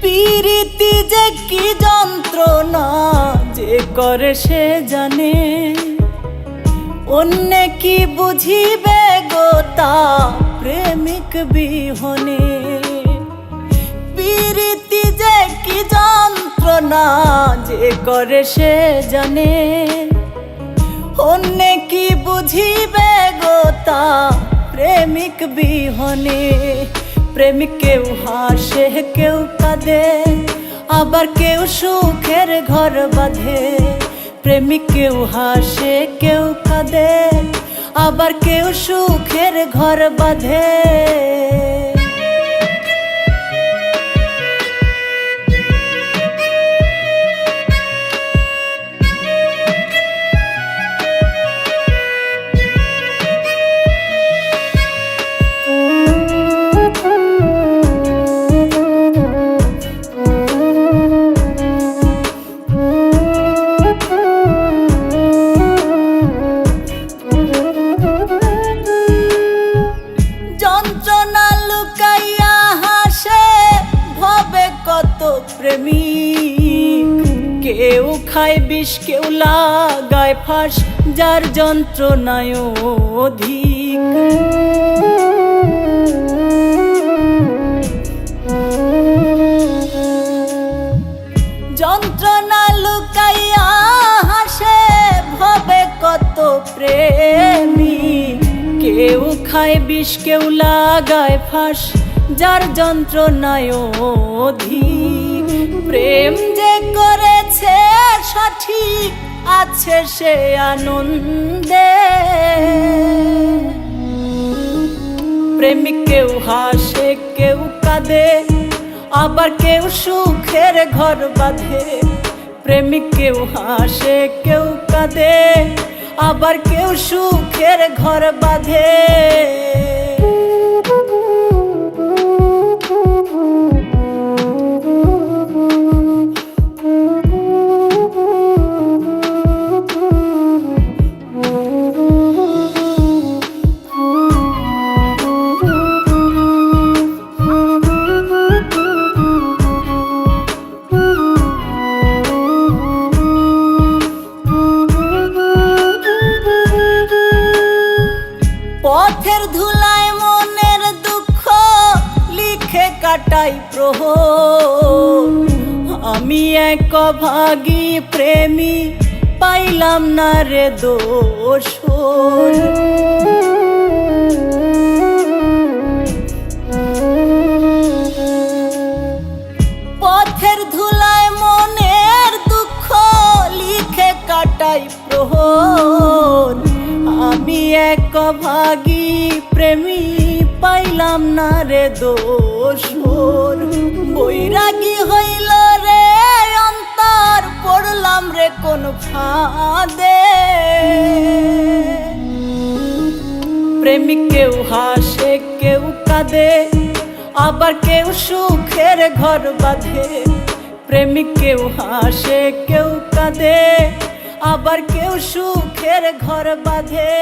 প্রীতি যে কি যন্ত্রণা যে করে সে জানে, অন্য কি বুঝিবে গো তা প্রেমিক বিহনে। প্রীতি যে কি যন্ত্রণা যে করে সে জানে, অন্য কি বুঝিবে গো তা প্রেমিক বিহনে। প্রেমিক কেউ হাসে কেউ কাঁদে, আবার কেউ সুখের ঘর বাঁধে। প্রেমিক কেউ হাসে কেউ কাঁদে, আবার কেউ সুখের ঘর বাঁধে। যন্ত্রণা লুকাইয়া হাসে ভবে কত প্রেমিক, কেউ খায় বিষ কেউ লাগায় ফাঁস, যার যন্ত্রণায় অধিক। যন্ত্রণা লুকাইয়া হাসে ভবে কত প্রেমিক, কেউ খায় বিষ কেউ লাগায় ফাঁস, যার যন্ত্রণায় অধিক। প্রেম যে করেছে সঠিক আছে সে আনন্দে, প্রেমিক কেউ হাসে কেউ কাঁদে, আবার কেউ সুখের ঘর বাঁধে। প্রেমিক কেউ হাসে কেউ কাঁদে, আবার কেউ সুখের ঘর বাঁধে। পথের ধুলায় মনের দুঃখ লিখে কাটাই প্রহর, আমি এক অভাগী প্রেমী পাইলাম না রে দোসর। পথের ধুলায় মনের দুঃখ লিখে কাটাই প্রহর, আমি এক অভাগী প্রেমী পাইলাম না রে দোসর। বৈরাগী হইল রে অন্তর পড়লাম রে কোন ফাঁদে, প্রেমিক কেউ হাসে কেউ কাঁদে, আবার কেউ সুখের ঘর বাঁধে। প্রেমিক কেউ হাসে কেউ কাঁদে, আবার কেউ সুখের ঘর বাঁধে।